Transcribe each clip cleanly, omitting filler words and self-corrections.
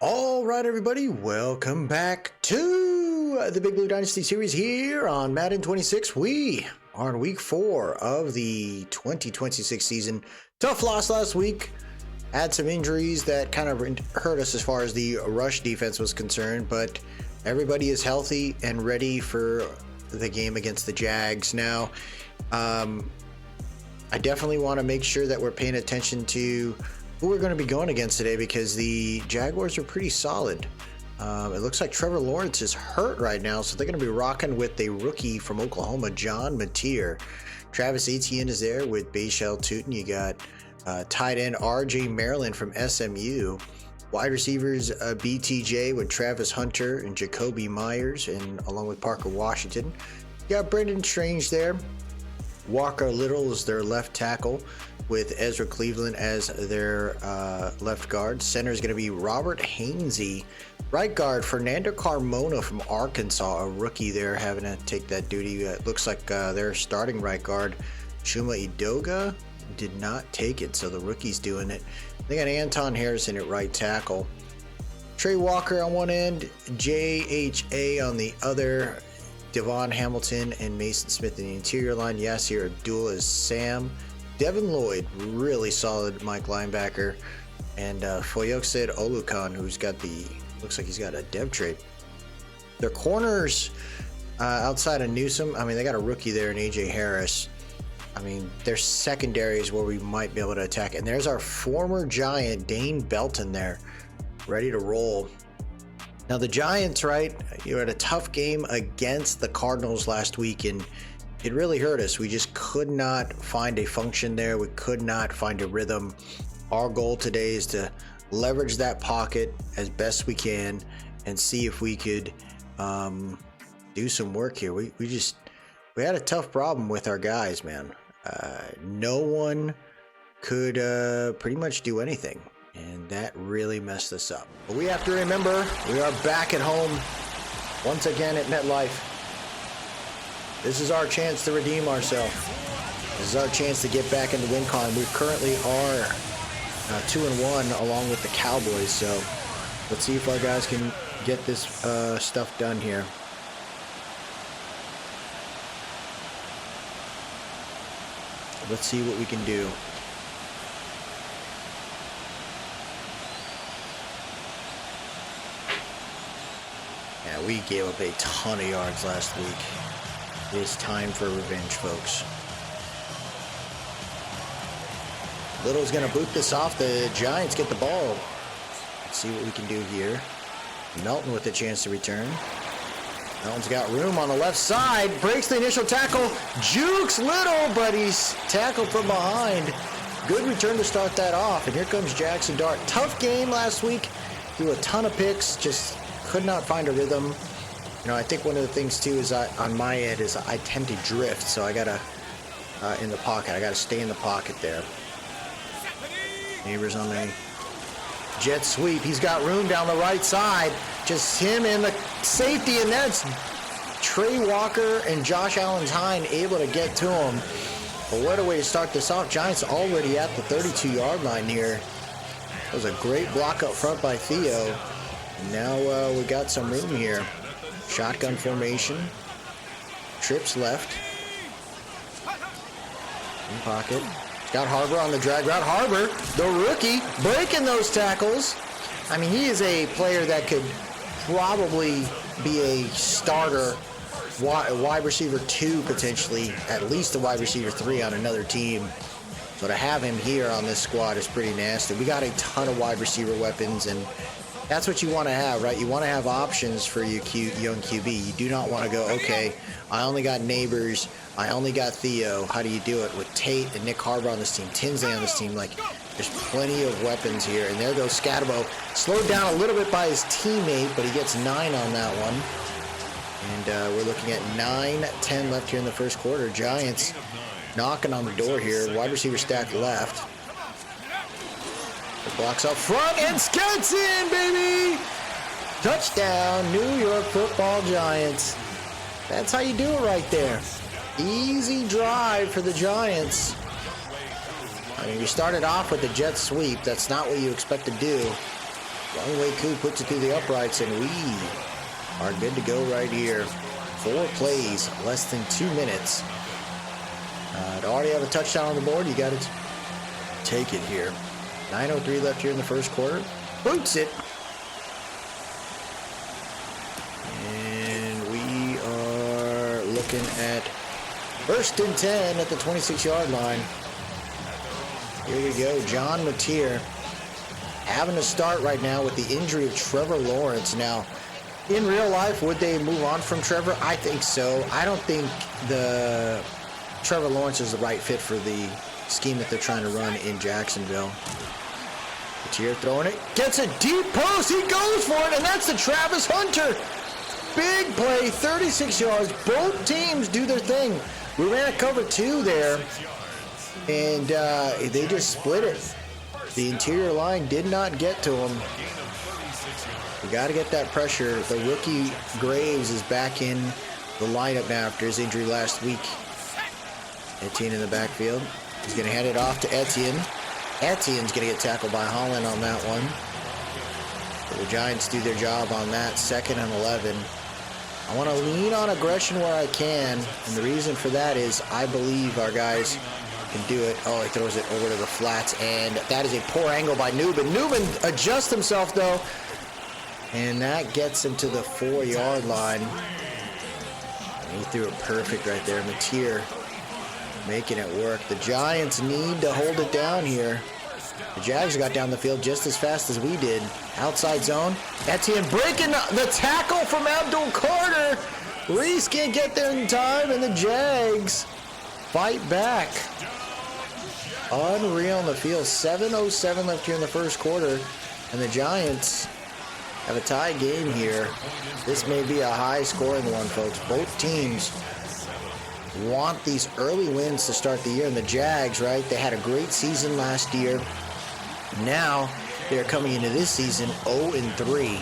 All right, everybody, welcome back to the Big Blue Dynasty series here on Madden 26. We are in week 4 of the 2026 season. Tough loss last week. Had some injuries that kind of hurt us as far as the rush defense was concerned, but everybody is healthy and ready for the game against the Jags. Now, I definitely want to make sure that we're paying attention to who we're going to be going against today, because the Jaguars are pretty solid. It looks like Trevor Lawrence is hurt right now, so they're going to be rocking with a rookie from Oklahoma, John Mateer. Travis Etienne is there with Bayshell Tootin. You got tight end RJ Maryland from SMU. Wide receivers BTJ with Travis Hunter and Jacoby Myers, and along with Parker Washington. You got Brendan Strange there. Walker Little is their left tackle, with Ezra Cleveland as their left guard. Center is going to be Robert Hainsey. Right guard, Fernando Carmona from Arkansas, a rookie there, having to take that duty. It looks like their starting right guard, Chuma Edoga, did not take it, so the rookie's doing it. They got Anton Harrison at right tackle. Trey Walker on one end, JHA on the other. Devon Hamilton and Mason Smith in the interior line. Yasir Abdul is Sam. Devin Lloyd, really solid Mike linebacker. And Foyoksid Olukan, who's got looks like he's got a dev trade. Their corners outside of Newsom, I mean, they got a rookie there in AJ Harris. I mean, their secondary is where we might be able to attack. And there's our former Giant, Dane Belton there, ready to roll. Now the Giants, right, you had a tough game against the Cardinals last week, and it really hurt us. We just could not find a function there. We could not find a rhythm. Our goal today is to leverage that pocket as best we can and see if we could do some work here. We had a tough problem with our guys, man. No one could pretty much do anything, and that really messed us up. But we have to remember, we are back at home once again at MetLife. This is our chance to redeem ourselves. This is our chance to get back into win column. We currently are 2-1 along with the Cowboys, so let's see if our guys can get this stuff done here. Let's see what we can do. Yeah, we gave up a ton of yards last week. It's time for revenge, folks. Little's going to boot this off. The Giants get the ball. Let's see what we can do here. Melton with a chance to return. Melton's got room on the left side. Breaks the initial tackle. Jukes Little, but he's tackled from behind. Good return to start that off. And here comes Jackson Dart. Tough game last week. Threw a ton of picks. Just could not find a rhythm. You know, I think one of the things too is on my end is I tend to drift, so I gotta in the pocket. I gotta stay in the pocket there. Neighbors on the jet sweep. He's got room down the right side. Just him and the safety, and that's Trey Walker and Josh Allen-Tyne able to get to him. But what a way to start this off. Giants already at the 32-yard line here. That was a great block up front by Theo. Now we got some room here. Shotgun formation. Trips left. In pocket. Got Harbor on the drag route. Harbor, the rookie, breaking those tackles. I mean, he is a player that could probably be a starter, wide receiver 2 potentially, at least a wide receiver 3 on another team. So to have him here on this squad is pretty nasty. We got a ton of wide receiver weapons, and that's what you want to have, right? You want to have options for your young QB. You do not want to go, okay, I only got Neighbors, I only got Theo. How do you do it with Tate and Nick Harbor on this team, Tinsley on this team? Like, there's plenty of weapons here. And there goes Scatterbo. Slowed down a little bit by his teammate, but he gets 9 on that one. And we're looking at 9-10 left here in the first quarter. Giants knocking on the door here. Wide receiver stack left. Blocks up front and skates in, baby! Touchdown, New York Football Giants. That's how you do it right there. Easy drive for the Giants. I mean, we started off with the jet sweep. That's not what you expect to do. Long way Koo puts it through the uprights, and we are good to go right here. 4 plays, less than 2 minutes. To already have a touchdown on the board, you got to take it here. 9:03 left here in the first quarter. Boots it. And we are looking at 1st and 10 at the 26-yard line. Here we go. John Mateer having to start right now with the injury of Trevor Lawrence. Now, in real life, would they move on from Trevor? I think so. I don't think Trevor Lawrence is the right fit for the scheme that they're trying to run in Jacksonville. Mateer throwing it. Gets a deep post. He goes for it, and that's the Travis Hunter. Big play, 36 yards. Both teams do their thing. We ran a cover 2 there, and they just split it. The interior line did not get to him. We got to get that pressure. The rookie Graves is back in the lineup now after his injury last week. Etienne in the backfield. He's going to hand it off to Etienne. Etienne's going to get tackled by Holland on that one. So the Giants do their job on that. 2nd and 11. I want to lean on aggression where I can, and the reason for that is I believe our guys can do it. Oh, he throws it over to the flats, and that is a poor angle by Newman. Newman adjusts himself, though, and that gets him to the 4-yard line. He threw it perfect right there. Mateer making it work. The Giants need to hold it down here. The Jags got down the field just as fast as we did. Outside zone. Etienne breaking the tackle from Abdul Carter. Reese can't get there in time, and the Jags fight back. Unreal in the field. 7:07 left here in the first quarter, and the Giants have a tie game here. This may be a high-scoring one, folks. Both teams want these early wins to start the year, and the Jags, right? They had a great season last year. Now they're coming into this season 0-3.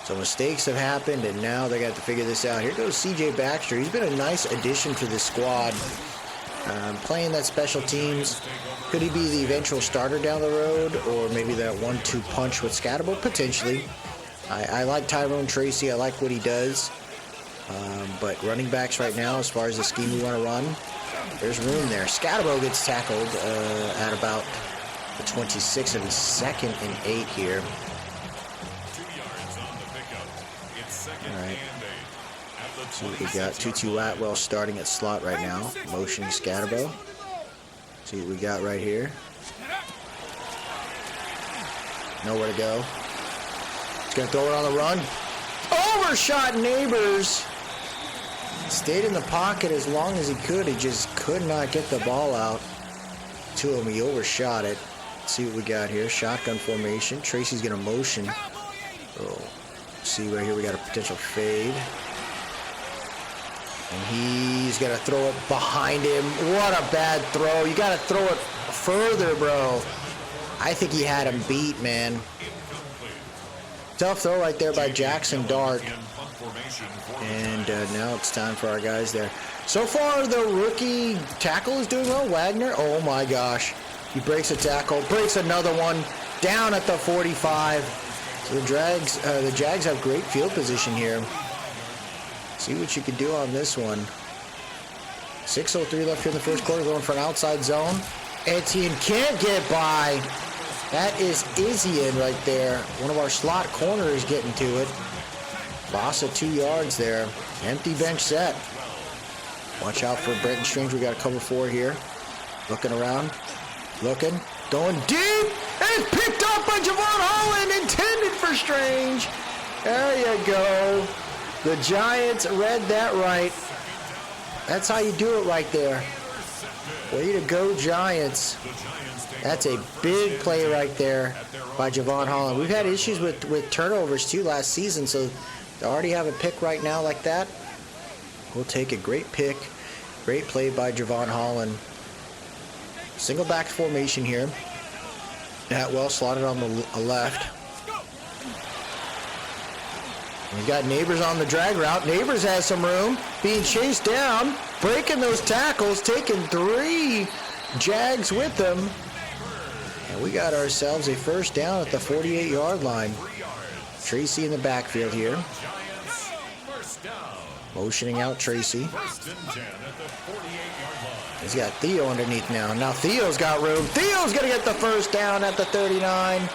So mistakes have happened, and now they got to figure this out. Here goes C.J. Baxter. He's been a nice addition to this squad. Playing that special teams. Could he be the eventual starter down the road, or maybe that 1-2 punch with Scatterbo? Potentially. I like Tyrone Tracy. I like what he does. But running backs right now, as far as the scheme we want to run, there's room there. Scatterbo gets tackled at about the 26 of his 2nd and 8 here. All right. See what we got. Tutu Atwell starting at slot right now. Motion Scatterbo. See what we got right here. Nowhere to go. He's going to throw it on the run. Overshot Neighbors. Stayed in the pocket as long as he could. He just could not get the ball out to him. He overshot it. Let's see what we got here. Shotgun formation. Tracy's going to motion. Oh, see right here we got a potential fade. And he's going to throw it behind him. What a bad throw. You got to throw it further, bro. I think he had him beat, man. Tough throw right there by Jackson Dart. And now it's time for our guys there. So far, the rookie tackle is doing well. Wagner, oh my gosh. He breaks a tackle, breaks another one, down at the 45. So the Jags have great field position here. See what you can do on this one. 6:03 left here in the first quarter, going for an outside zone. Etienne can't get by. That is Izzian right there. One of our slot corners getting to it. Loss of 2 yards there. Empty bench set. Watch out for Brenton Strange. We got a cover 4 here. Looking around. Looking. Going deep. And it's picked up by Javon Holland. Intended for Strange. There you go. The Giants read that right. That's how you do it right there. Way to go, Giants. That's a big play right there by Javon Holland. We've had issues with turnovers, too, last season, so to already have a pick right now like that, we'll take a great pick. Great play by Javon Holland. Single back formation here. Atwell slotted on the left. We've got Neighbors on the drag route. Neighbors has some room. Being chased down. Breaking those tackles. Taking 3 Jags with them. And We got ourselves a first down at the 48-yard line. Tracy in the backfield here. Motioning out Tracy. He's got Theo underneath now. Now Theo's got room. Theo's going to get the first down at the 39.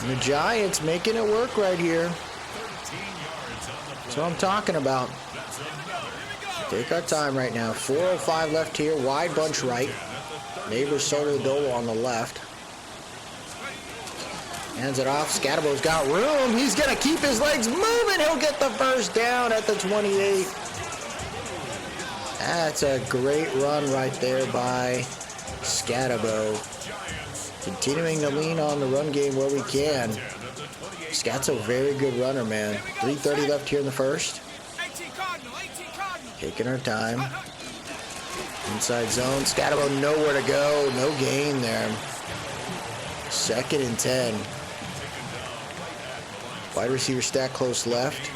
And the Giants making it work right here. That's what I'm talking about. Take our time right now. 4:05 left here. Wide bunch right. Neighbors solo dolo on the left. Hands it off. Scatterbo's got room. He's going to keep his legs moving. He'll get the first down at the 28. That's a great run right there by Scatterbo. Continuing to lean on the run game where we can. Scat's a very good runner, man. 3:30 left here in the first. Taking our time. Inside zone. Scatterbo nowhere to go. No gain there. 2nd and 10. Wide receiver stack close left.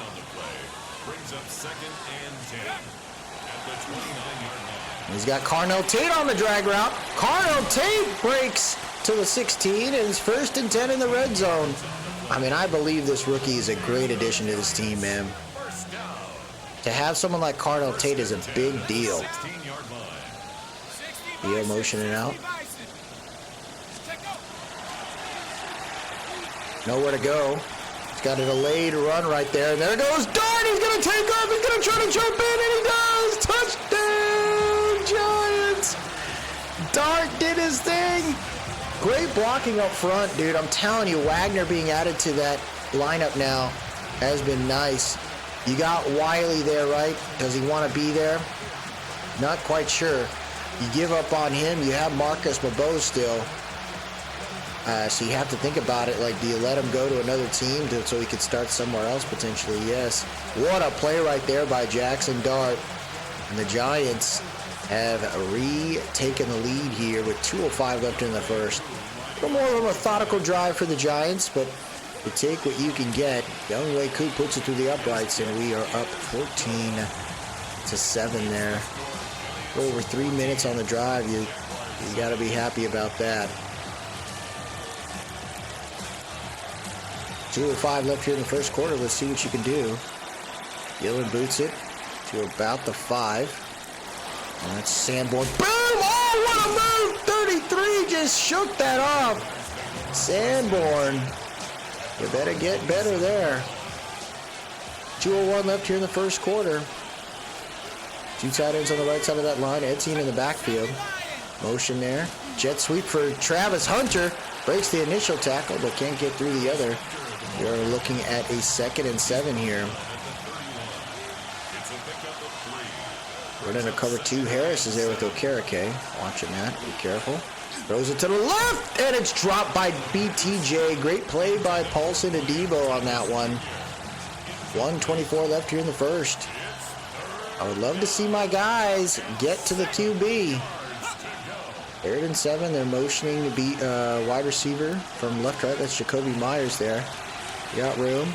He's got Carnell Tate on the drag route. Carnell Tate breaks to the 16 and it's 1st and 10 in the red zone. I mean, I believe this rookie is a great addition to this team, man. To have someone like Carnell Tate is a big deal. Theo motioning out. Nowhere to go. He's got a delayed run right there. And there goes Dart. He's going to take off. He's going to try to jump in, and he does. Touchdown, Giants. Dart did his thing. Great blocking up front, dude. I'm telling you, Wagner being added to that lineup now has been nice. You got Wiley there, right? Does he want to be there? Not quite sure. You give up on him. You have Marcus Mabo still. So you have to think about it. Like, do you let him go to another team so he could start somewhere else potentially? Yes. What a play right there by Jackson Dart. And the Giants have retaken the lead here with 2:05 left in the first. A little more of a methodical drive for the Giants, but you take what you can get. Young Wei Koo puts it through the uprights, and we are up 14-7 there. Over 3 minutes on the drive. You got to be happy about that. 2:05 left here in the first quarter. Let's see what you can do. Gillen boots it to about the 5. And that's Sanborn. Boom! Oh, what a move! 33 just shook that off. Sanborn. You better get better there. 2:01 left here in the first quarter. 2 tight ends on the right side of that line. Etienne in the backfield. Motion there. Jet sweep for Travis Hunter. Breaks the initial tackle, but can't get through the other. You're looking at a 2nd and 7 here. Running a cover 2. Harris is there with Okereke. Watching that. Be careful. Throws it to the left, and it's dropped by BTJ. Great play by Paulson Adebo on that one. 1:24 left here in the first. I would love to see my guys get to the QB. 3rd and 7. They're motioning to beat wide receiver from left to right. That's Jacoby Myers there. You got room.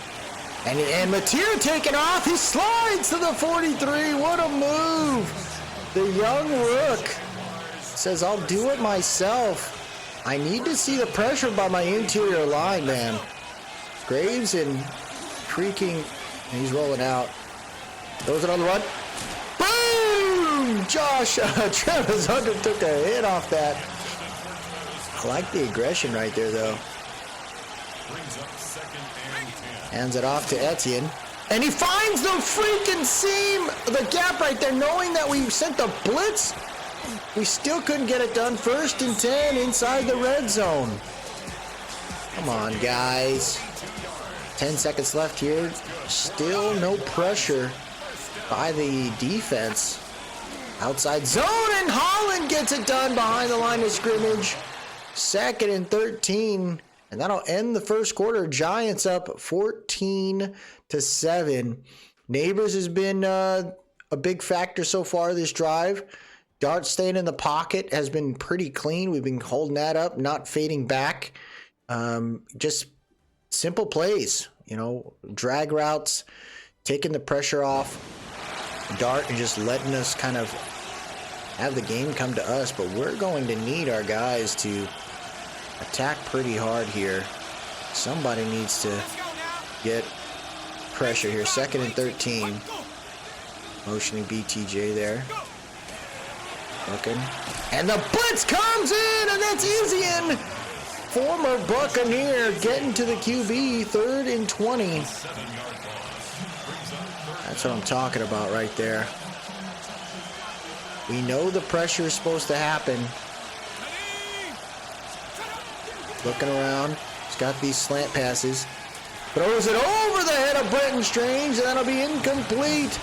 And Mateer taking off. He slides to the 43. What a move. The young rook says, I'll do it myself. I need to see the pressure by my interior line, man. Graves and freaking, he's rolling out. Throws it on the run. Boom! Travis Hunter took a hit off that. I like the aggression right there, though. Hands it off to Etienne. And he finds the freaking seam, the gap right there, knowing that we sent the blitz. We still couldn't get it done. 1st and 10 inside the red zone. Come on, guys. 10 seconds left here. Still no pressure by the defense. Outside zone, and Holland gets it done behind the line of scrimmage. 2nd and 13. And that'll end the first quarter. Giants up 14-7. Neighbors has been a big factor so far this drive. Dart staying in the pocket has been pretty clean. We've been holding that up, not fading back. Just simple plays, drag routes, taking the pressure off Dart and just letting us kind of have the game come to us. But we're going to need our guys to attack pretty hard here. Somebody needs to get pressure here. 2nd and 13. Motioning BTJ there. Looking. And the blitz comes in, and that's Easian. Former Buccaneer getting to the QB. 3rd and 20. That's what I'm talking about right there. We know the pressure is supposed to happen. Looking around. He's got these slant passes. Throws it over the head of Brenton Strange, and that'll be incomplete.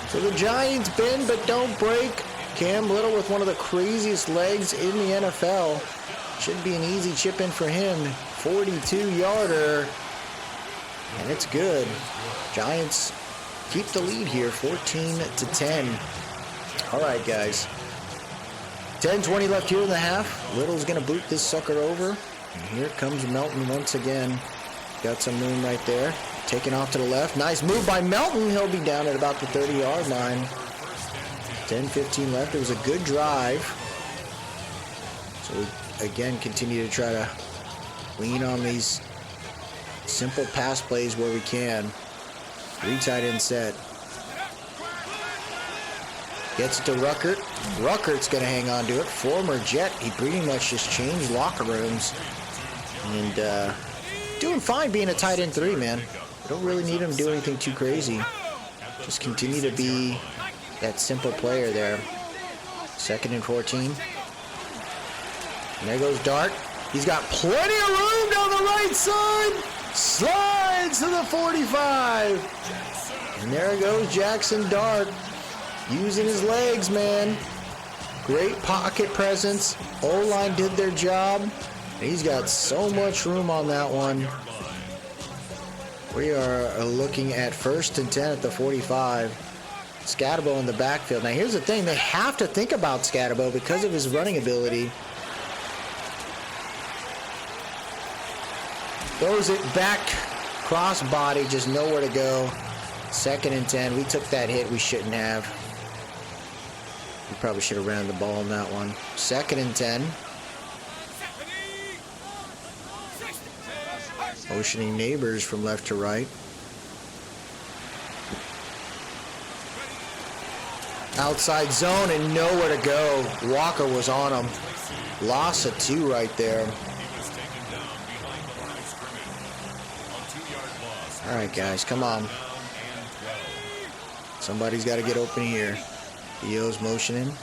So the Giants bend but don't break. Cam Little with one of the craziest legs in the NFL. Should be an easy chip in for him. 42-yarder. And it's good. Giants keep the lead here, 14-10. All right, guys. 10:20 left here in the half. Little's going to boot this sucker over. And here comes Melton once again. Got some room right there. Taking off to the left. Nice move by Melton. He'll be down at about the 30-yard line. 10:15 left. It was a good drive. So we, again, continue to try to lean on these simple pass plays where we can. 3 tight end set. Gets it to Ruckert. Ruckert's going to hang on to it. Former Jet. He pretty much just changed locker rooms. And doing fine being a tight end 3, man. Don't really need him to do anything too crazy. Just continue to be that simple player there. 2nd and 14. And there goes Dart. He's got plenty of room down the right side. Slides to the 45. And there goes Jackson Dart. Using his legs, man. Great pocket presence. O-line did their job. He's got so much room on that one. We are looking at 1st and 10 at the 45. Scatabo in the backfield. Now here's the thing. They have to think about Scatabo because of his running ability. Throws it back. Crossbody. Just nowhere to go. 2nd and 10. We took that hit we shouldn't have. We probably should have ran the ball on that one. 2nd and 10. Motioning Neighbors from left to right. Outside zone and nowhere to go. Walker was on him. Loss of 2 right there. All right, guys, come on. Somebody's got to get open here. Dio's motioning.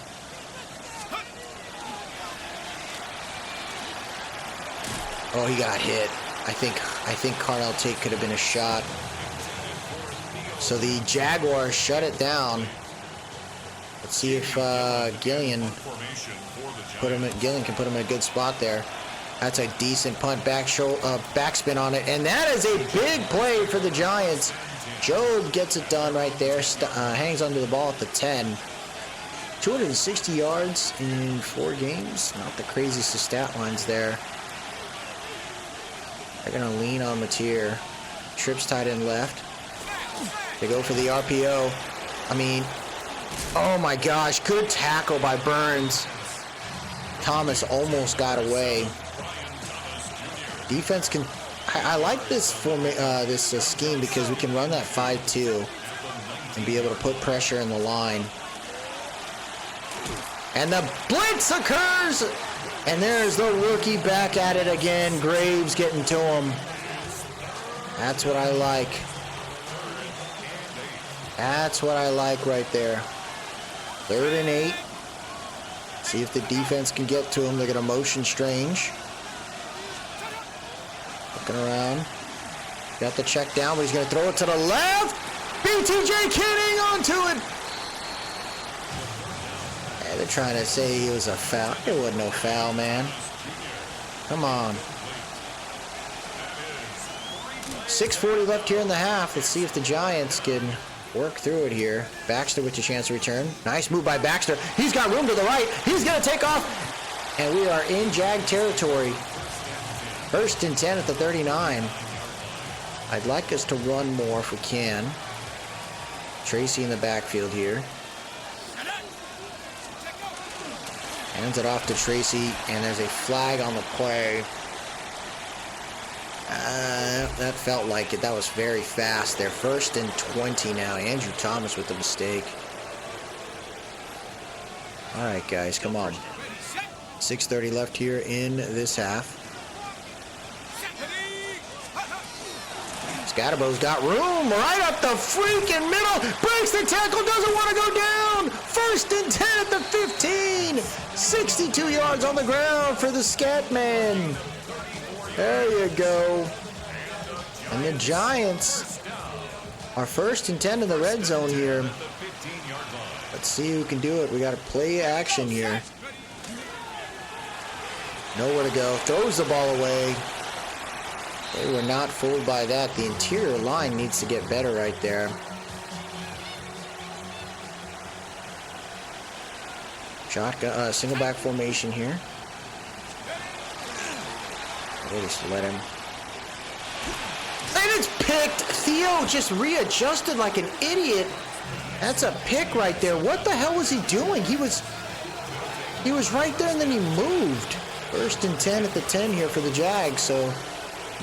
Oh, he got hit. I think Carnell Tate could have been a shot. So the Jaguars shut it down. Let's see if Gillian can put him in a good spot there. That's a decent punt, backspin on it, and that is a big play for the Giants. Job gets it done right there. Hangs onto the ball at the 10. 260 yards in 4 games. Not the craziest of stat lines there. They're going to lean on Mateer. Trips tight end left. They go for the RPO. I mean, oh my gosh, good tackle by Burns. Thomas almost got away. Defense can... I like this scheme because we can run that 5-2 and be able to put pressure in the line. And the blitz occurs! And there's the rookie back at it again. Graves getting to him. That's what I like. That's what I like right there. 3rd and 8. See if the defense can get to him. They're going to motion Strange. Looking around. Got the check down, but he's going to throw it to the left. BTJ Kidding onto it. Yeah, they're trying to say he was a foul. It wasn't no foul, man. Come on. 6:40 left here in the half. Let's see if the Giants can work through it here. Baxter with a chance to return. Nice move by Baxter. He's got room to the right. He's going to take off. And we are in Jag territory. 1st and 10 at the 39. I'd like us to run more if we can. Tracy in the backfield here. Hands it off to Tracy, and there's a flag on the play. That felt like it. That was very fast. They're 1st and 20 now. Andrew Thomas with the mistake. All right, guys, come on. 6:30 left here in this half. Scatterbo's got room right up the freaking middle. Breaks the tackle, doesn't want to go down. 1st and 10 at the 15. 62 yards on the ground for the Scat Man. There you go. And the Giants are 1st and 10 in the red zone here. Let's see who can do it. We got to play action here. Nowhere to go. Throws the ball away. They were not fooled by that. The interior line needs to get better right there. Shotgun, single back formation here. We'll just let him. And it's picked. Theo just readjusted like an idiot. That's a pick right there. What the hell was he doing? He was right there and then he moved. 1st and 10 at the 10 here for the Jags, so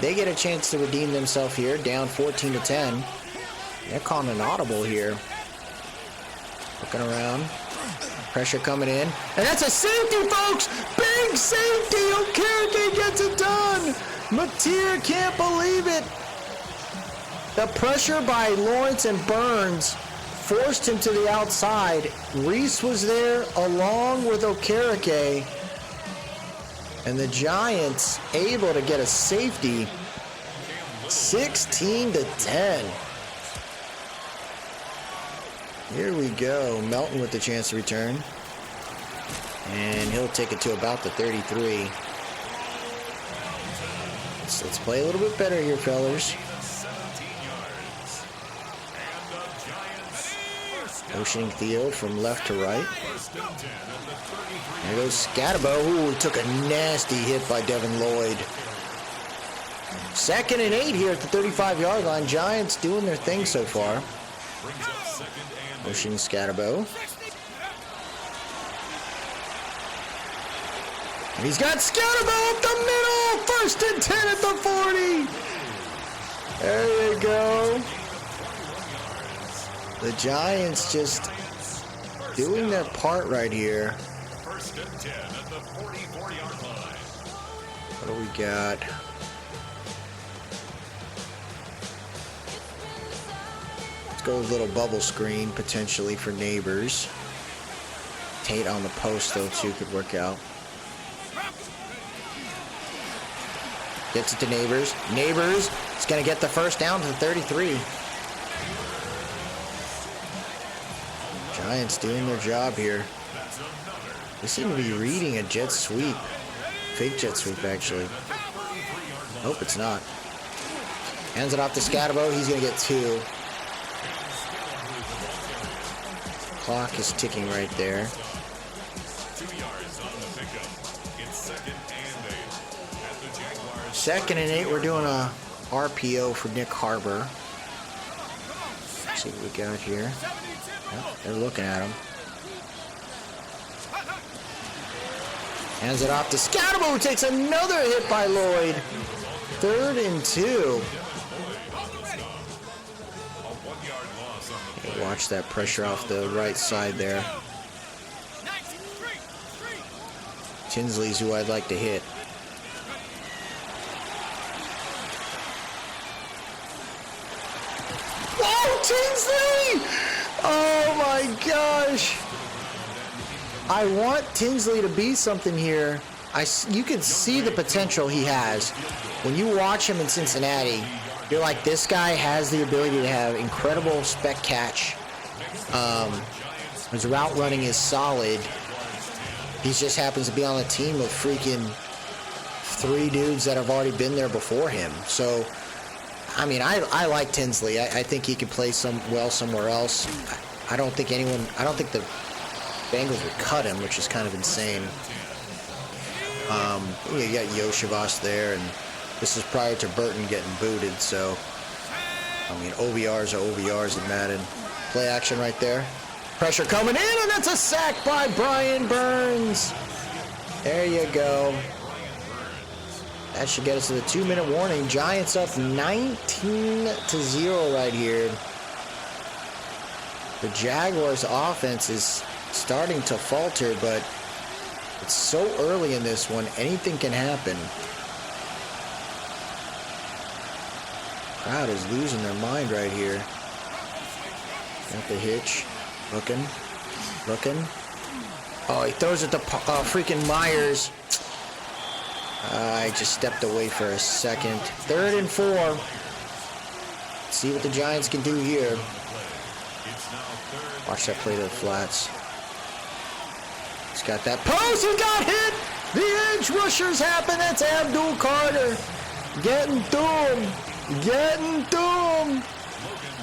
they get a chance to redeem themselves here, down 14 to 10. They're calling an audible here. Looking around. Pressure coming in. And that's a safety, folks! Big safety! Okereke gets it done! Mateer can't believe it! The pressure by Lawrence and Burns forced him to the outside. Reese was there along with Okereke. And the Giants able to get a safety. 16 to 10. Here we go. Melton with the chance to return. And he'll take it to about the 33. Let's play a little bit better here, fellas. Motioning Theo from left to right. There goes Scatterbo. Ooh, took a nasty hit by Devin Lloyd. 2nd and 8 here at the 35-yard line. Giants doing their thing so far. Motioning Scatterbo. And he's got Scatterbo up the middle. 1st and 10 at the 40. There you go. The Giants just doing their part right here. 1st and 10 at the 44-yard line. What do we got? Let's go with a little bubble screen potentially for Neighbors. Tate on the post though too could work out. Gets it to Neighbors. Neighbors is going to get the 1st down to the 33. Giants doing their job here. They seem to be reading a jet sweep. Fake jet sweep, actually. Nope, it's not. Hands it off to Scatterbo. He's going to get 2. Clock is ticking right there. 2 yards on the pickup. It's 2nd and 8 at the Jaguars. 2nd and 8. We're doing a RPO for Nick Harbor. Let's see what we got here. Oh, they're looking at him. Hands it off to Scatterbo, who takes another hit by Lloyd. 3rd and 2. Okay, watch that pressure off the right side there. Tinsley's who I'd like to hit. Whoa, Tinsley! Oh my gosh! I want Tinsley to be something here. You can see the potential he has. When you watch him in Cincinnati, you're like, this guy has the ability to have incredible spec catch. His route running is solid. He just happens to be on a team of freaking 3 dudes that have already been there before him. So, I mean, I like Tinsley. I think he could play well somewhere else. I don't think the Bengals would cut him, which is kind of insane. You got Yoshivas there, and this is prior to Burton getting booted, so I mean, OVRs are OVRs in Madden. Play action right there. Pressure coming in, and that's a sack by Brian Burns. There you go. That should get us to the 2-minute warning. Giants up 19-0 right here. The Jaguars' offense is starting to falter, but it's so early in this one, anything can happen. Crowd is losing their mind right here. Got the hitch. Looking. Oh, he throws it to freaking Myers. I just stepped away for a second. 3rd and 4. Let's see what the Giants can do here. Watch that play to the flats. He's got that post. He got hit. The edge rushers happen. That's Abdul Carter. Getting through him.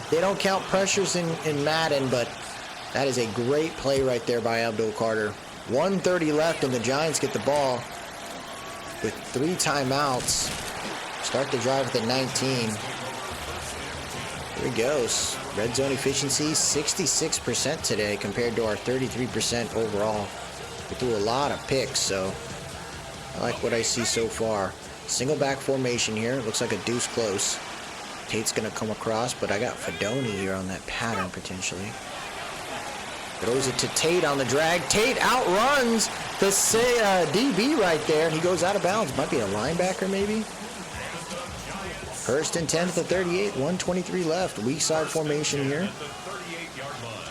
They don't count pressures in Madden, but that is a great play right there by Abdul Carter. 1:30 left, and the Giants get the ball with 3 timeouts. Start the drive at the 19. Here he goes. Red zone efficiency, 66% today compared to our 33% overall. We threw a lot of picks, so I like what I see so far. Single back formation here. Looks like a deuce close. Tate's going to come across, but I got Fedoni here on that pattern potentially. Throws it to Tate on the drag. Tate outruns the DB right there. He goes out of bounds. Might be a linebacker maybe. 1st and 10 at the 38. 1:23 left. Weak side formation here.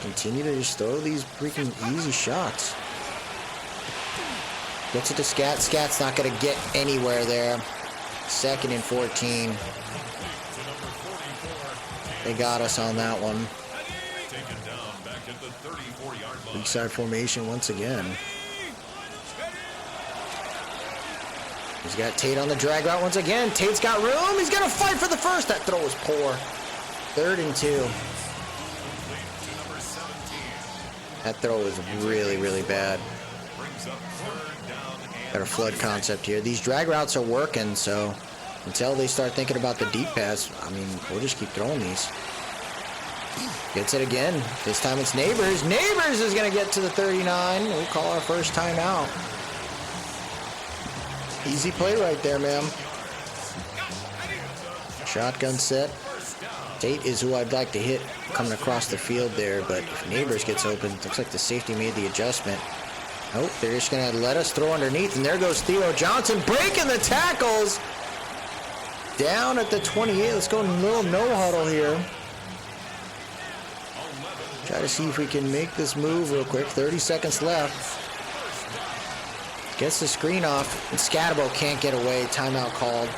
Continue to just throw these freaking easy shots. Gets it to Scat. Scat's not going to get anywhere there. 2nd and 14. They got us on that one. Weak side formation once again. He's got Tate on the drag route once again. Tate's got room. He's going to fight for the first. That throw was poor. 3rd and 2. That throw was really bad. Got a flood concept here. These drag routes are working, so until they start thinking about the deep pass, I mean, we'll just keep throwing these. Gets it again. This time it's Neighbors. Neighbors is going to get to the 39. We'll call our first timeout. Easy play right there, ma'am. Shotgun set. Tate is who I'd like to hit coming across the field there, but if Neighbors gets open, looks like the safety made the adjustment. Nope, they're just going to let us throw underneath, and there goes Theo Johnson breaking the tackles. Down at the 28. Let's go a little no huddle here. Try to see if we can make this move real quick. 30 seconds left. Gets the screen off, and Scatabo can't get away. Timeout called.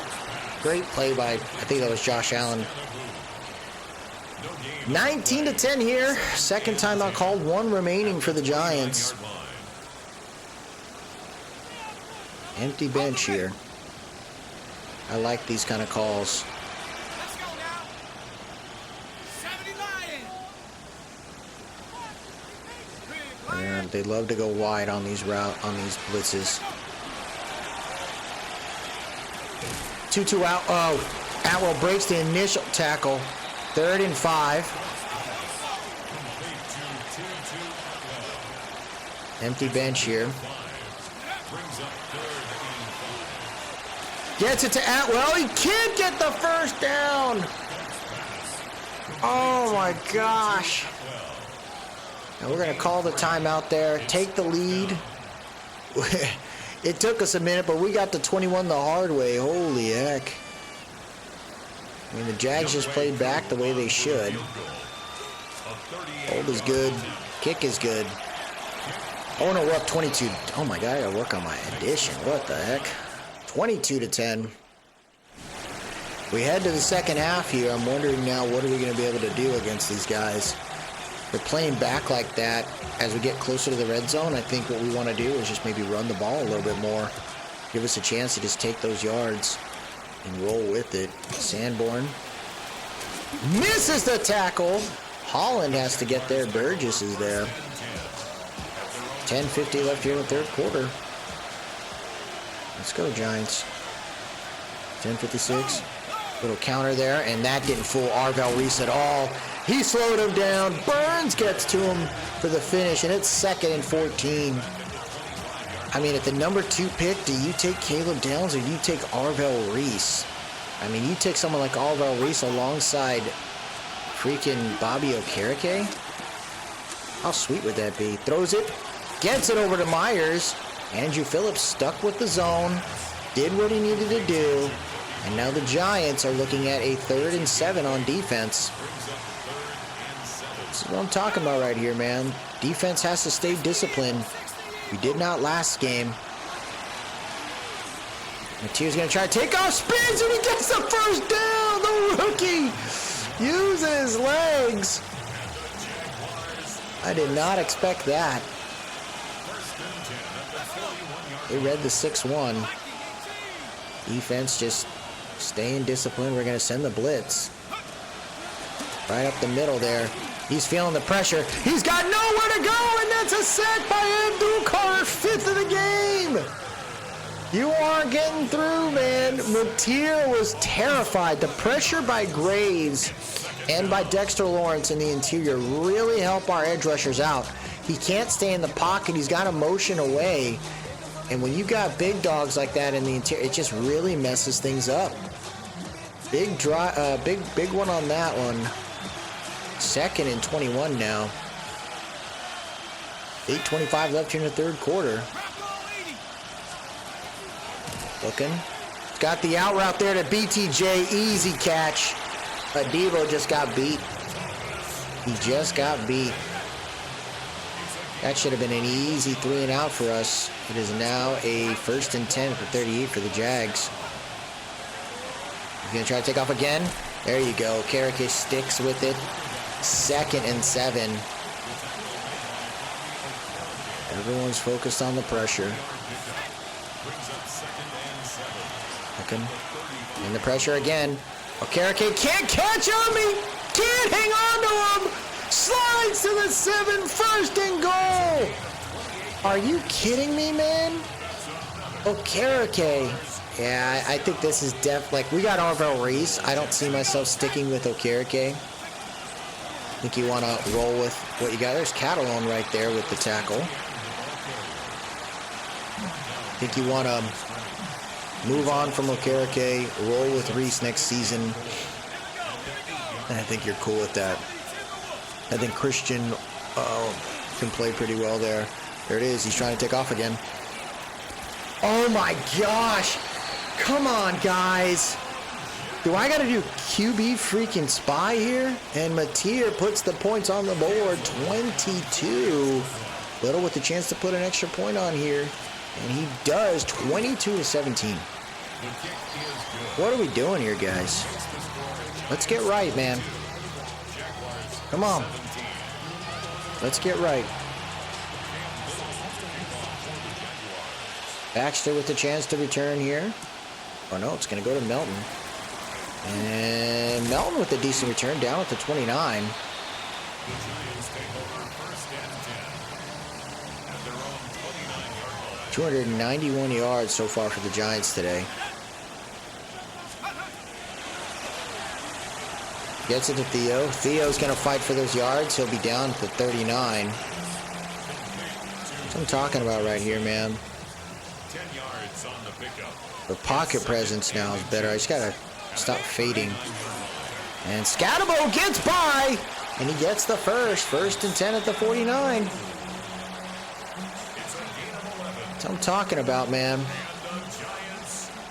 Great play by, I think that was Josh Allen. 19-10 here. Second timeout called. 1 remaining for the Giants. Empty bench here. I like these kind of calls. And they love to go wide on these blitzes. 2-2 out. Oh, Atwell breaks the initial tackle. 3rd and 5. Empty bench here. Gets it to Atwell. He can't get the first down. Oh my gosh. Now we're going to call the timeout there. Take the lead. It took us a minute, but we got to 21 the hard way. Holy heck. I mean, the Jags just played back the way they should. Hold is good. Kick is good. Oh no, we're up 22. Oh my God, I gotta work on my addition. What the heck? 22-10. We head to the second half here. I'm wondering now, what are we going to be able to do against these guys? They're playing back like that. As we get closer to the red zone, I think what we want to do is just maybe run the ball a little bit more. Give us a chance to just take those yards and roll with it. Sanborn misses the tackle. Holland has to get there. Burgess is there. 10:50 left here in the third quarter. Let's go, Giants. 10:56. Little counter there, and that didn't fool Arvell Reese at all. He slowed him down. Burns gets to him for the finish, and it's 2nd and 14. I mean, at the number 2 pick, do you take Caleb Downs or do you take Arvell Reese? I mean, you take someone like Arvell Reese alongside freaking Bobby Okereke? How sweet would that be? Throws it, gets it over to Myers. Andrew Phillips stuck with the zone, did what he needed to do, and now the Giants are looking at a 3rd and 7 on defense. This is what I'm talking about right here, man. Defense has to stay disciplined. We did not last game. Mathieu's going to try to take off, spins, and he gets the first down. The rookie uses his legs. I did not expect that. They read the 6-1. Defense just staying disciplined. We're going to send the blitz. Right up the middle there. He's feeling the pressure. He's got nowhere to go, and that's a sack by Abdul Carter, 5th of the game. You aren't getting through, man. Mateer was terrified. The pressure by Graves and by Dexter Lawrence in the interior really help our edge rushers out. He can't stay in the pocket. He's got to motion away. And when you got big dogs like that in the interior, it just really messes things up. Big one on that one. 2nd and 21 now. 8:25 left here in the 3rd quarter. Looking. Got the out route there to BTJ. Easy catch. Adebo just got beat. He just got beat. That should have been an easy 3 and out for us. It is now a 1st and 10 for 38 for the Jags. He's going to try to take off again. There you go. Okereke sticks with it. 2nd and 7. Everyone's focused on the pressure. Looking. And the pressure again. Okereke can't catch him. He can't hang on to him. Slides to the 7, 1st and goal. Are you kidding me, man? Okereke. Yeah, I think this is like, we got Arvell Reese. I don't see myself sticking with Okereke. I think you want to roll with what you got. There's Catalon right there with the tackle. I think you want to move on from Okereke, roll with Reese next season. And I think you're cool with that. I think Christian can play pretty well there. There it is. He's trying to take off again. Oh my gosh. Come on, guys. Do I got to do QB freaking spy here? And Mateer puts the points on the board. 22. Little with the chance to put an extra point on here. And he does. 22-17. What are we doing here, guys? Let's get right, man. Come on. Let's get right. Baxter with the chance to return here. Oh no, it's going to go to Melton. And Melton with a decent return down at the 29. $291 yards so far for the Giants today. Gets it to Theo. Theo's going to fight for those yards. He'll be down at the 39. That's what I'm talking about right here, man. 10 yards on the pickup. The pocket presence now is better. I just got to stop fading. And Scatterbo gets by. And he gets the first and 10 at the 49. That's what I'm talking about, man.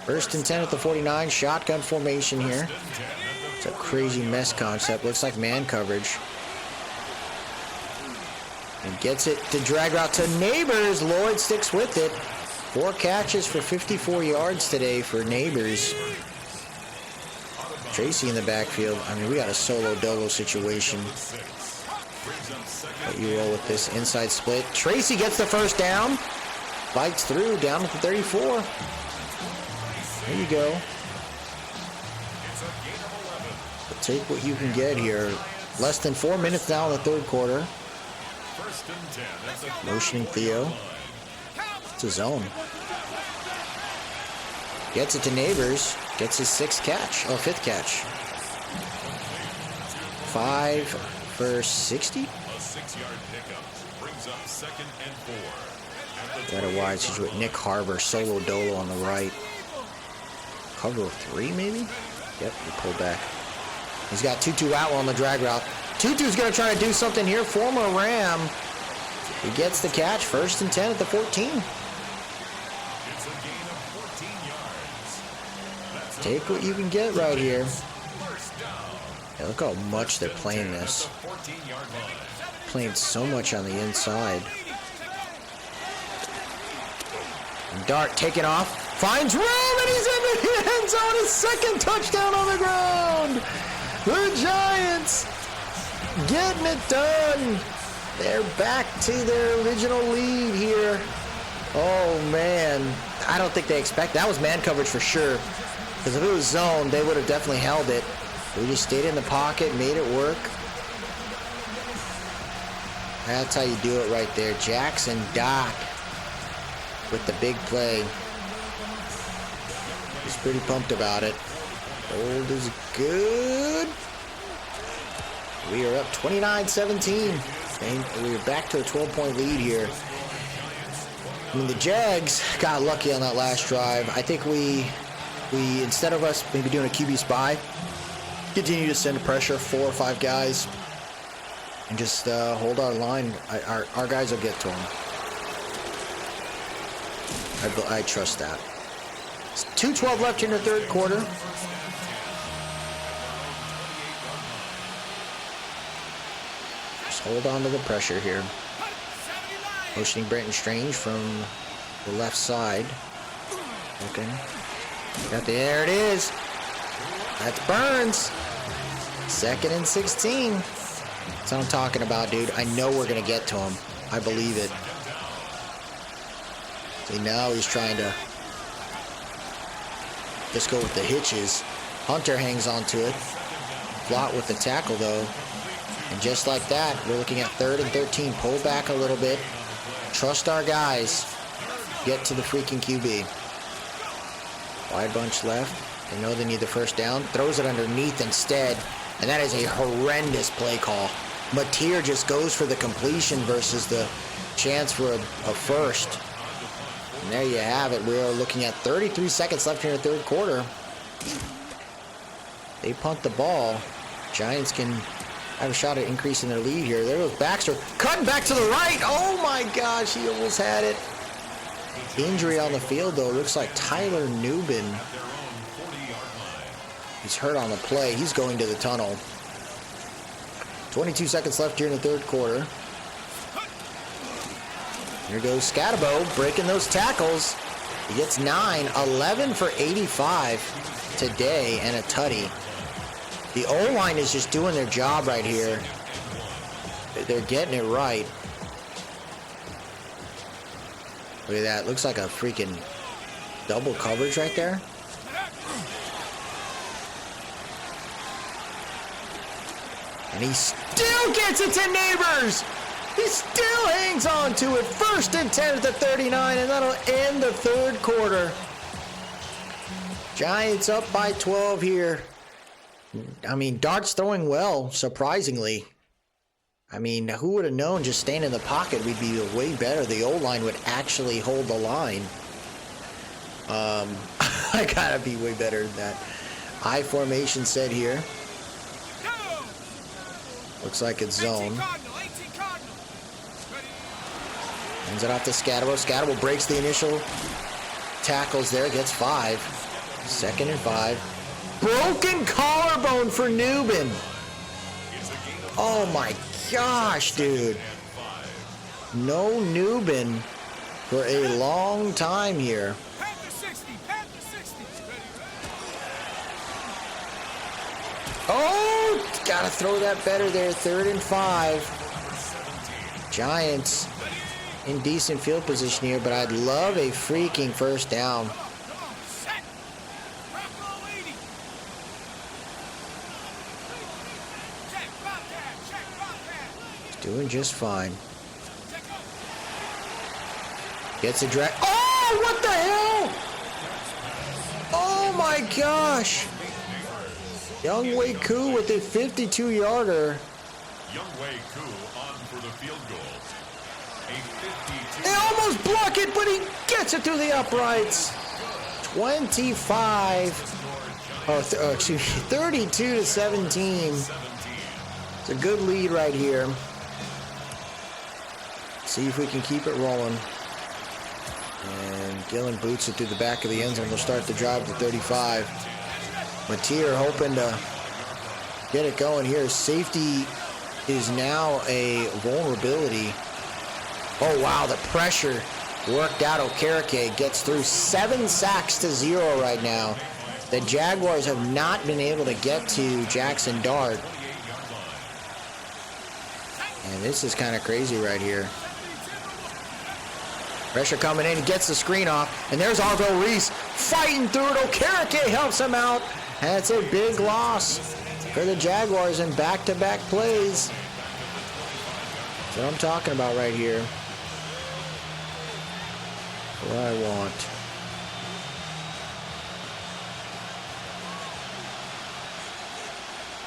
1st and 10 at the 49. Shotgun formation here. It's a crazy mess concept. Looks like man coverage. And gets it to drag route to Neighbors. Lloyd sticks with it. 4 catches for 54 yards today for Neighbors. Tracy in the backfield. I mean, we got a solo dolo situation. But you roll with this inside split. Tracy gets the first down. Bites through down at the 34. There you go. But take what you can get here. Less than 4 minutes now in the 3rd quarter. Motioning Theo. It's a zone. Gets it to Neighbors. Gets his 5th catch. 5 for 60. A 6-yard pickup brings up 2nd and 4. Better wide. She's with Nick Harbor, solo dolo on the right. Cover of 3, maybe? Yep, he pulled back. He's got Tutu out on the drag route. Tutu's going to try to do something here. Former Ram. He gets the catch. 1st and 10 at the 14. Take what you can get right here. Yeah, look how much they're playing this. Playing so much on the inside. And Dart taking off. Finds room and he's in the end zone. His 2nd touchdown on the ground. The Giants getting it done. They're back to their original lead here. Oh, man. I don't think they expect. That was man coverage for sure. Because if it was zone, they would have definitely held it. We just stayed in the pocket, made it work. That's how you do it right there. Jackson Doc with the big play. He's pretty pumped about it. Old is good. We are up 29-17. And we're back to a 12-point lead here. I mean, the Jags got lucky on that last drive. I think we instead of us maybe doing a QB spy, continue to send pressure, 4 or 5 guys, and just hold our line. Our guys will get to them. I trust that. It's 2:12 left in the 3rd quarter. Just hold on to the pressure here. Motioning Brenton Strange from the left side. Okay. There it is. That's Burns. 2nd and 16. That's what I'm talking about, dude. I know we're going to get to him. I believe it. See, now he's trying to just go with the hitches. Hunter hangs onto it. Blot with the tackle, though. And just like that, we're looking at 3rd and 13. Pull back a little bit. Trust our guys. Get to the freaking QB. Wide bunch left. They know they need the 1st down. Throws it underneath instead. And that is a horrendous play call. Mateer just goes for the completion versus the chance for a 1st. And there you have it. We are looking at 33 seconds left in the 3rd quarter. They punt the ball. Giants can have a shot at increasing their lead here. There goes Baxter. Cutting back to the right. Oh my gosh, he almost had it. Injury on the field, though. Looks like Tyler Newbin. He's hurt on the play. He's going to the tunnel. 22 seconds left here in the 3rd quarter. Here goes Scatabo breaking those tackles. He gets 9, 11 for 85 today and a tutty. The O-line is just doing their job right here. They're getting it right. Look at that. Looks like a freaking double coverage right there. And he still gets it to Neighbors. He still hangs on to it. 1st and 10 at the 39, and that'll end the 3rd quarter. Giants up by 12 here. I mean, Dart's throwing well, surprisingly. I mean, who would have known just staying in the pocket we'd be way better. The O-line would actually hold the line. I gotta be way better than that. I formation set here. Looks like it's zone. Hands it off to Scatabo. Scatabo breaks the initial tackles there. Gets 5. 2nd and 5. Broken collarbone for Newbin. Oh my gosh, dude. No Newbin for a long time here. Oh, gotta throw that better there. 3rd and 5. Giants in decent field position here, but I'd love a freaking 1st down. Doing just fine. Gets a drag. Oh, what the hell? Oh my gosh. Young Wei Koo with a 52-yarder. Young Wei Koo on for the field goal. They almost block it, but he gets it through the uprights. 32 to 17. It's a good lead right here. See if we can keep it rolling. And Gillen boots it through the back of the end zone. They'll start the drive to 35. Mateer hoping to get it going here. Safety is now a vulnerability. Oh, wow, the pressure worked out. Okereke gets through 7 sacks to 0 right now. The Jaguars have not been able to get to Jackson Dart. And this is kind of crazy right here. Pressure coming in. He gets the screen off. And there's Arvell Reese fighting through it. Okereke helps him out. And it's a big loss for the Jaguars in back-to-back plays. That's what I'm talking about right here. What I want.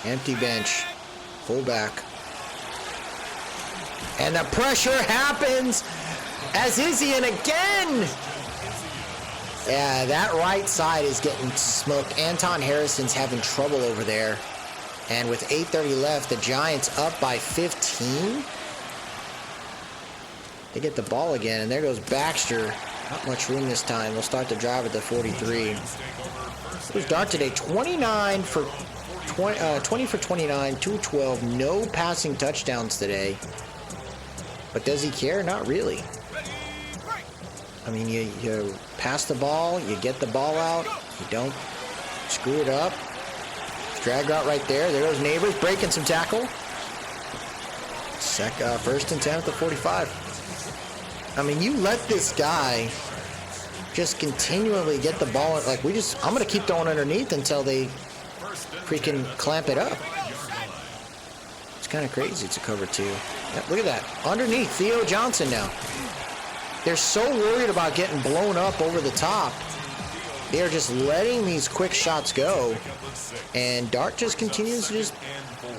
Empty bench. Fullback. And the pressure happens as Izzy and again. Yeah, that right side is getting smoked. Anton Harrison's having trouble over there. And with 8:30 left, the Giants up by 15. They get the ball again, and there goes Baxter. Not much room this time. We'll start the drive at the 43. Who's Dart today? 20 for 29, 212. No passing touchdowns today. But does he care? Not really. I mean, you pass the ball, you get the ball out, you don't screw it up. Drag route right there. There goes Neighbors breaking some tackle. First and 10 at the 45. I mean, you let this guy just continually get the ball. Like, I'm going to keep throwing underneath until they freaking clamp it up. It's kind of crazy. It's a cover 2. Yep, look at that. Underneath, Theo Johnson now. They're so worried about getting blown up over the top. They are just letting these quick shots go. And Dart just continues to just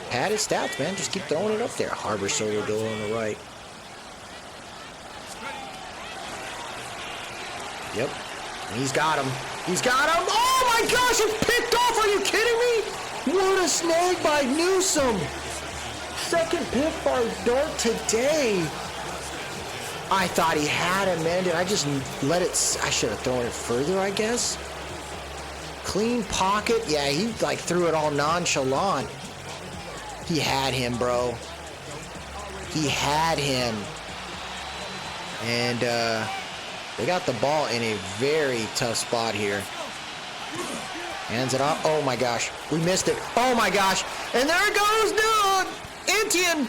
pad his stats, man. Just keep throwing it up there. Harbor Solar Door on the right. Yep. And he's got him. He's got him. Oh my gosh, it's picked off. Are you kidding me? What a snag by Newsome. Second pick by Dart today. I thought he had him, man. Did I just let it? I should have thrown it further, I guess. Clean pocket. Yeah, he like threw it all nonchalant. He had him, bro. He had him. And they got the ball in a very tough spot here. Hands it off. Oh my gosh. We missed it. Oh my gosh. And there goes dude. Etienne.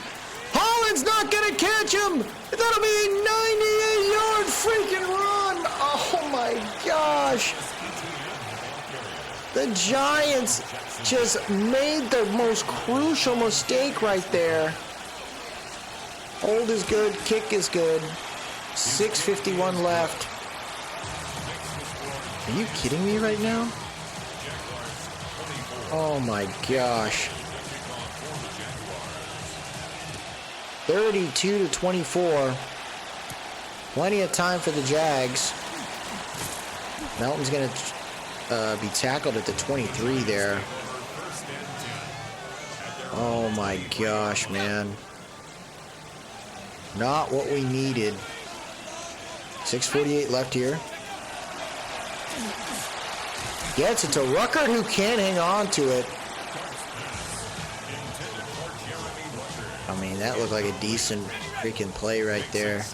Holland's not going to catch him. That'll be a 98-yard freaking run. Oh my gosh. The Giants just made the most crucial mistake right there. Hold is good. Kick is good. 6:51 left. Are you kidding me right now? Oh my gosh. 32 to 24. Plenty of time for the Jags. Melton's going to be tackled at the 23 there. Oh my gosh, man. Not what we needed. 6:48 left here. Gets it to Ruckert, who can't hang on to it. I mean, that looked like a decent freaking play right there.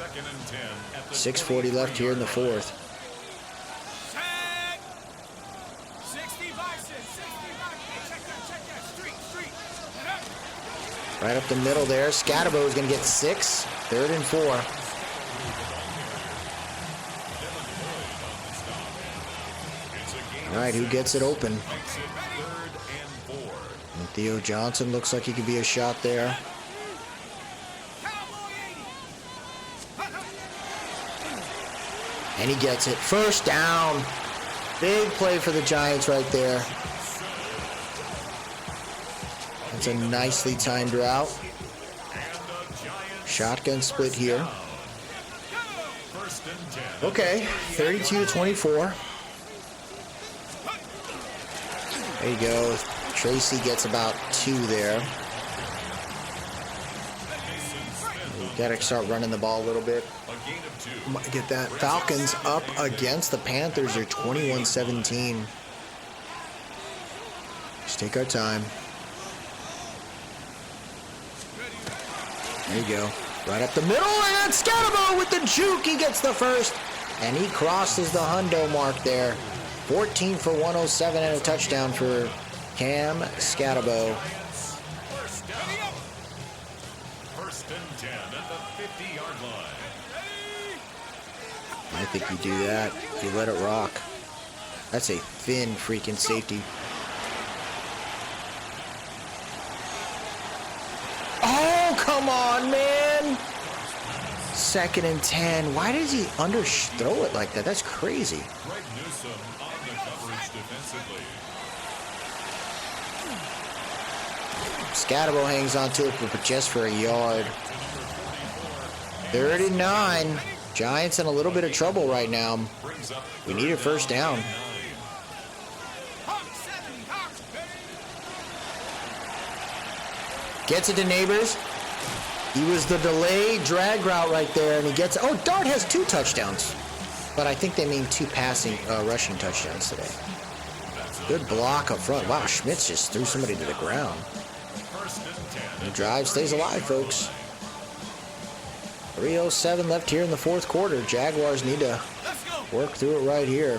6:40 left here in the fourth. Right up the middle there. Scatterbo is going to get 6. 3rd and 4. All right, who gets it open? And Theo Johnson looks like he could be a shot there. And he gets it. First down. Big play for the Giants right there. That's a nicely timed route. Shotgun split here. Okay, 32-24. There you go. Tracy gets about 2 there. We gotta start running the ball a little bit. Get that. Falcons up against the Panthers. They're 21-17. Just take our time. There you go. Right up the middle, and that's Scatterbo with the juke. He gets the first, and he crosses the hundo mark there. 14 for 107 and a touchdown for Cam Scatterbo. First and 10 at the 50-yard line. I think you do that. You let it rock. That's a thin freaking safety. Oh, come on, man. 2nd and 10. Why does he throw it like that? That's crazy. Greg Newsome on the coverage defensively. Scatterbo hangs on to it, but just for a yard. 39. Giants in a little bit of trouble right now. We need a first down. Gets it to Neighbors. He was the delayed drag route right there, and he gets... Oh, Dart has 2 touchdowns. But I think they mean 2 rushing touchdowns today. Good block up front. Wow, Schmitz just threw somebody to the ground. The drive stays alive, folks. 3:07 left here in the 4th quarter. Jaguars need to work through it right here.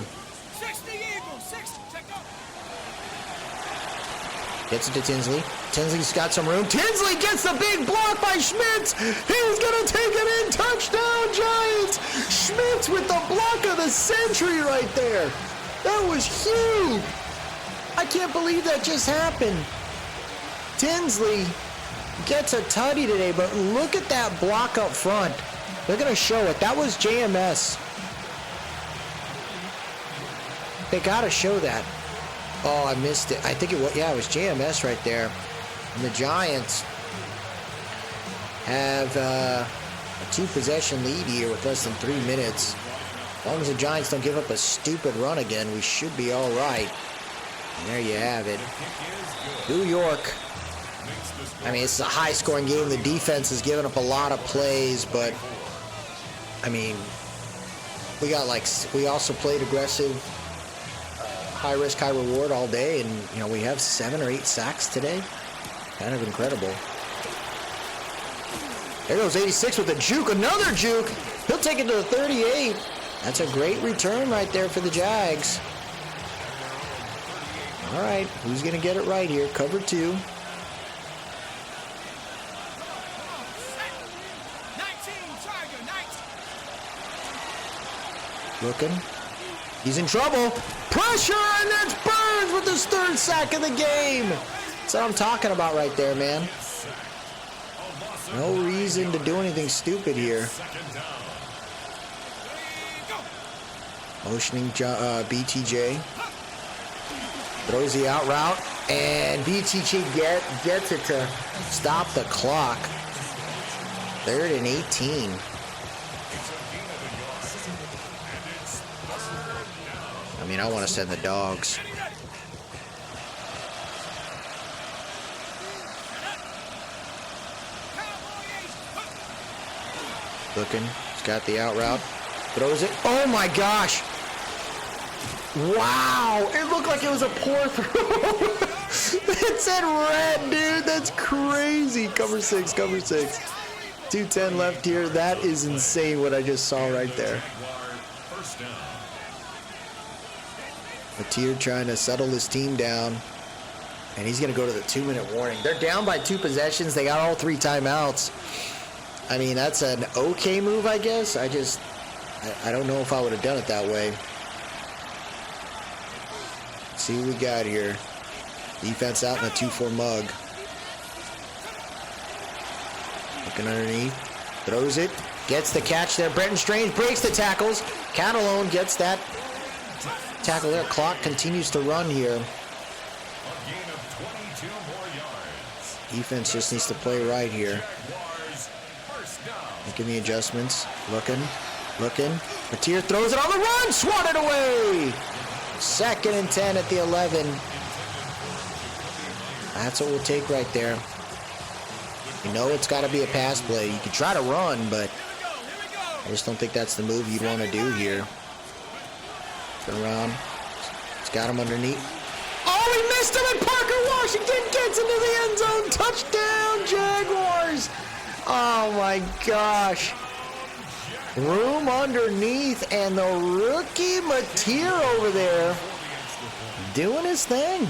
Gets it to Tinsley. Tinsley's got some room. Tinsley gets the big block by Schmitz. He's going to take it in. Touchdown, Giants. Schmitz with the block of the century right there. That was huge. I can't believe that just happened. Tinsley gets a tutty today, but look at that block up front. They're going to show it. That was JMS. They got to show that. Oh, I missed it. I think it was, yeah, it was JMS right there. And the Giants have a 2-possession lead here with less than 3 minutes. As long as the Giants don't give up a stupid run again, we should be all right. And there you have it. New York. I mean, it's a high-scoring game. The defense has given up a lot of plays, but, I mean, we also played aggressive, high risk, high reward all day, and, you know, we have 7 or 8 sacks today. Kind of incredible. There goes 86 with a juke, another juke. He'll take it to the 38. That's a great return right there for the Jags. All right, who's going to get it right here? Cover 2. Looking. He's in trouble. Pressure, and that's Burns with his 3rd sack of the game. That's what I'm talking about right there, man. No reason to do anything stupid here. Motioning BTJ. Throws the out route, and BTJ gets it to stop the clock. 3rd and 18. I mean, I want to send the dogs. Looking. He's got the out route. Throws it. Oh, my gosh. Wow. It looked like it was a poor throw. It said red, dude. That's crazy. Cover 6, cover 6. 2:10 left here. That is insane what I just saw right there. Mateer trying to settle his team down. And he's going to go to the 2-minute warning. They're down by 2 possessions. They got all 3 timeouts. I mean, that's an okay move, I guess. I don't know if I would have done it that way. Let's see what we got here. Defense out in a 2-4 mug. Looking underneath. Throws it. Gets the catch there. Brenton Strange breaks the tackles. Catalone gets that tackle there. Clock continues to run here. Defense just needs to play right here. Making the adjustments. Looking. Mateer throws it on the run, swatted away. 2nd and 10 at the 11. That's what we'll take right there. You know it's got to be a pass play. You can try to run, but I just don't think that's the move you'd want to do here. Turn around. He's got him underneath. Oh, he missed him, and Parker Washington gets into the end zone. Touchdown, Jaguars. Oh, my gosh. Room underneath, and the rookie Mateer over there doing his thing.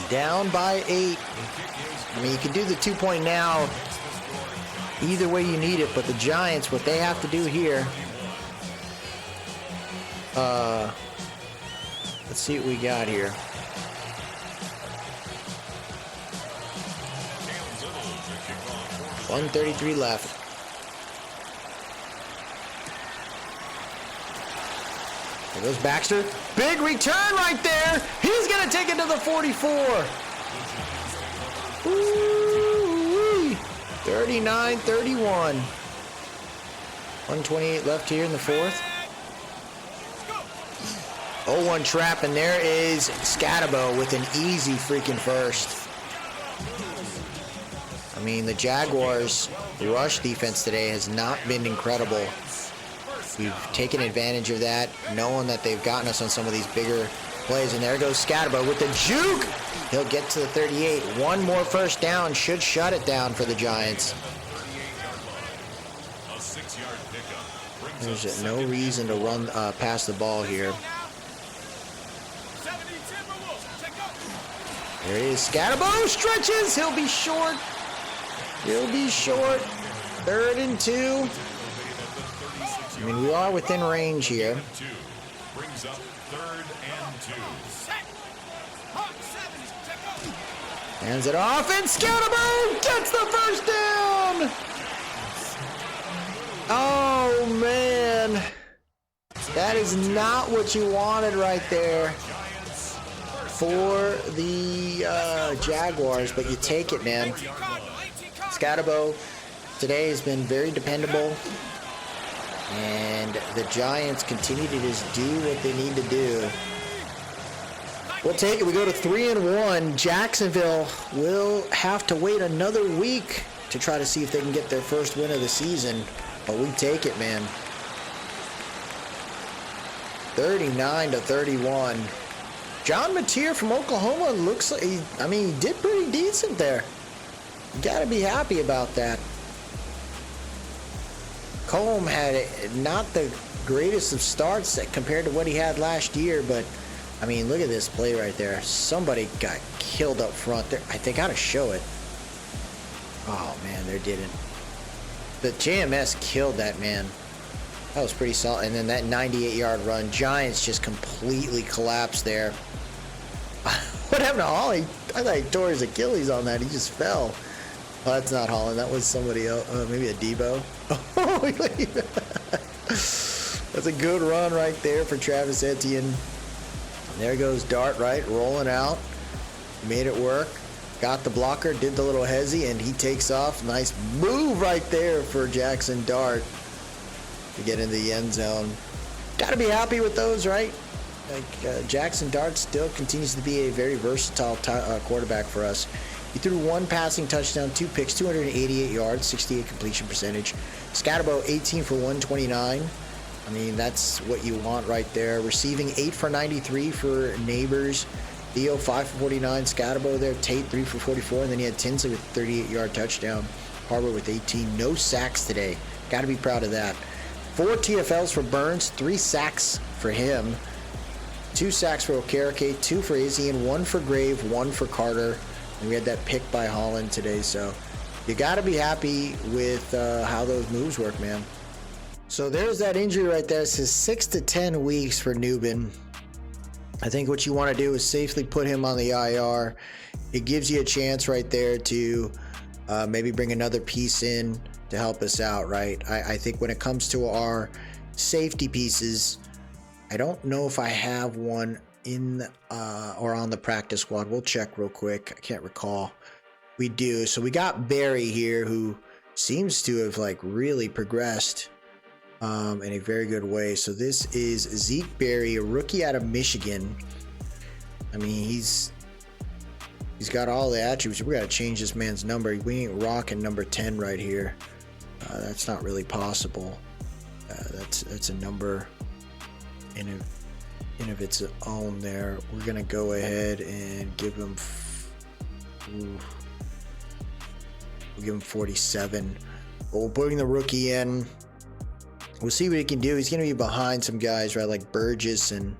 Down by 8. I mean, you can do the 2-point now. Either way you need it, but the Giants, what they have to do here. Let's see what we got here. $1:33 left. There goes Baxter. Big return right there. He's going to take it to the 44. Ooh-wee. 39-31. 128 left here in the 4th. 0-1 trap, and there is Scatabo with an easy freaking first. I mean, the Jaguars' rush defense today has not been incredible. We've taken advantage of that, knowing that they've gotten us on some of these bigger plays. And there goes Scatabo with the juke. He'll get to the 38. One more first down should shut it down for the Giants. There's no reason to run past the ball here. There he is. Scatabo stretches. He'll be short. He'll be short. 3rd and 2. I mean, we are within range here. Brings up 3rd and 2. Hands it off, and Scatabo gets the first down. Oh, man. That is not what you wanted right there for the Jaguars, but you take it, man. Scatabo today has been very dependable, and the Giants continue to just do what they need to do. We'll take it. We go to 3-1. Jacksonville will have to wait another week to try to see if they can get their first win of the season, but we take it, man. 39-31. John Mateer from Oklahoma looks like he did pretty decent there. You got to be happy about that. Combe had not the greatest of starts compared to what he had last year, but I mean, look at this play right there. Somebody got killed up front there. They got to show it. Oh, man, they didn't. The JMS killed that, man. That was pretty solid. And then that 98-yard run. Giants just completely collapsed there. What happened to Holly? I thought he tore his Achilles on that. He just fell. Oh, that's not Holland. That was somebody else. Maybe a Debo. That's a good run right there for Travis Etienne. There goes Dart, right? Rolling out. Made it work. Got the blocker. Did the little hezzy, and he takes off. Nice move right there for Jackson Dart to get in the end zone. Got to be happy with those, right? Jackson Dart still continues to be a very versatile quarterback for us. He threw 1 passing touchdown, 2 picks, 288 yards, 68 completion percentage. Scatabo 18 for 129. I mean, that's what you want right there. Receiving 8 for 93 for Neighbors. Theo 5 for 49. Scatabo there. Tate 3 for 44. And then he had Tinsley with 38-yard touchdown. Harbor with 18. No sacks today. Got to be proud of that. 4 TFLs for Burns. 3 sacks for him. 2 sacks for Okereke. 2 for Izzy. And 1 for Grave. 1 for Carter. And we had that pick by Holland today. So you got to be happy with how those moves work, man. So there's that injury right there. It says 6 to 10 weeks for Newbin. I think what you want to do is safely put him on the IR. It gives you a chance right there to maybe bring another piece in to help us out, right? I think when it comes to our safety pieces, I don't know if I have one in or on the practice squad. We'll check real quick. I can't recall. We do. So we got Barry here, who seems to have like really progressed in a very good way. So this is Zeke Berry, a rookie out of Michigan. I mean, he's got all the attributes. We got to change this man's number. We ain't rocking number 10 right here. That's not really possible. That's a number in of its own there. We're gonna go ahead and give him we'll give him 47. But we'll bring the rookie in. We'll see what he can do. He's gonna be behind some guys, right, like Burgess and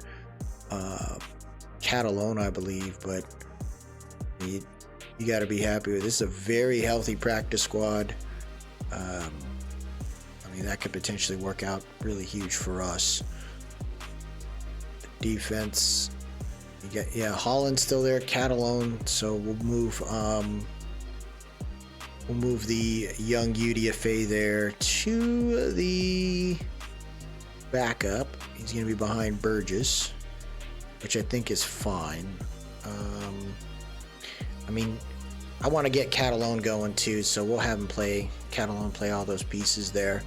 Catalone, I believe, but you got to be happy with this. Is a very healthy practice squad. I mean, that could potentially work out really huge for us. Defense, you got Holland's still there, Catalone. So we'll move the young UDFA there to the backup. He's going to be behind Burgess, which I think is fine. I mean, I want to get Catalone going too, so we'll have him play Catalone, play all those pieces there.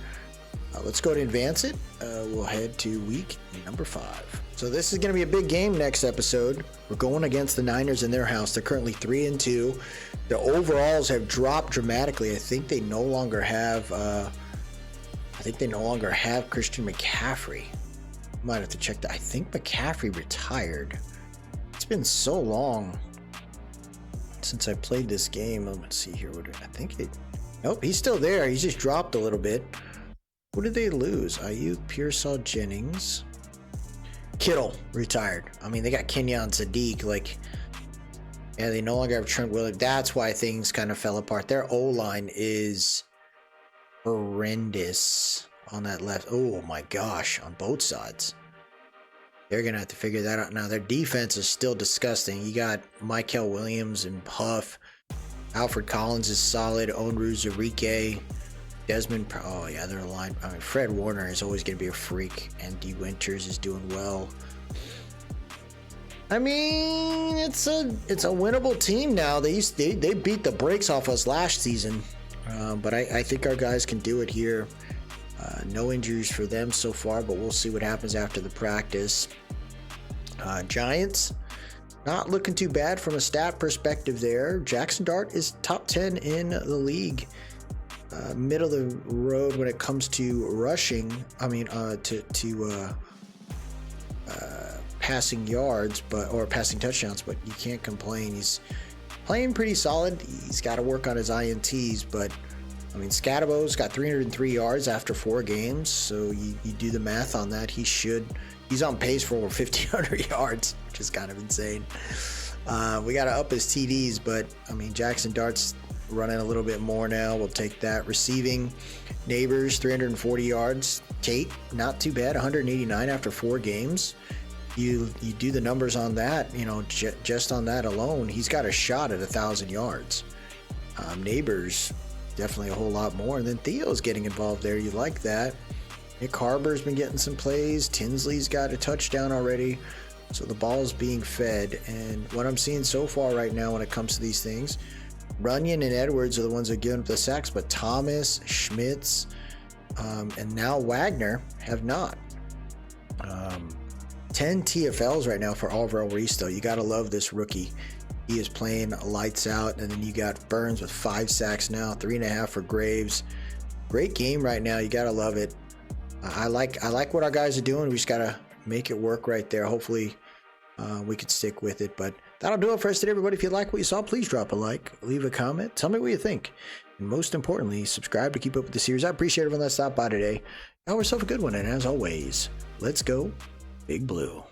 Let's go to advance it. We'll head to week number 5. So this is going to be a big game next episode. We're going against the Niners in their house. They're currently 3-2. The overalls have dropped dramatically. I think they no longer have Christian McCaffrey. Might have to check that. I think McCaffrey retired. It's been so long since I played this game. Let's see here. Nope, he's still there. He's just dropped a little bit. Who did they lose? Ayuk, Pearsall, Jennings, Kittle retired. I mean, they got Kenyon Sadiq. Like, yeah, they no longer have Trent Williams. That's why things kind of fell apart. Their O-line is horrendous on that left. Oh my gosh, on both sides. They're gonna have to figure that out now. Their defense is still disgusting. You got Michael Williams and Puff. Alfred Collins is solid. Onru Zarike. Desmond, oh yeah, they're aligned. I mean, Fred Warner is always going to be a freak, and D. Winters is doing well. I mean, it's a winnable team now. They beat the brakes off us last season, but I think our guys can do it here. No injuries for them so far, but we'll see what happens after the practice. Giants, not looking too bad from a stat perspective there. Jackson Dart is top 10 in the league. Middle of the road when it comes to rushing. I mean, to passing yards, or passing touchdowns. But you can't complain. He's playing pretty solid. He's got to work on his INTs, but I mean, Scatabo's got 303 yards after 4 games. So you do the math on that. He's on pace for over 1,500 yards, which is kind of insane. We got to up his TDs, but I mean, Jackson Dart's running a little bit more now. We'll take that. Receiving, Neighbors, 340 yards. Tate, not too bad, 189 after 4 games. You do the numbers on that, you know, just on that alone, he's got a shot at 1,000 yards. Neighbors, definitely a whole lot more. And then Theo's getting involved there. You like that. Nick Harbor's been getting some plays. Tinsley's got a touchdown already. So the ball's being fed. And what I'm seeing so far right now when it comes to these things, Runyon and Edwards are the ones that give up the sacks, but Thomas, Schmitz, and now Wagner have not. 10 TFLs right now for Alvaro Risto. You got to love this rookie. He is playing lights out. And then you got Burns with 5 sacks now, 3.5 for Graves. Great game right now. You got to love it. I like what our guys are doing. We just got to make it work right there. Hopefully we can stick with it. But that'll do it for us today, everybody. If you like what you saw, please drop a like, leave a comment, tell me what you think. And most importantly, subscribe to keep up with the series. I appreciate everyone that stopped by today. Have yourself a good one. And as always, let's go Big Blue.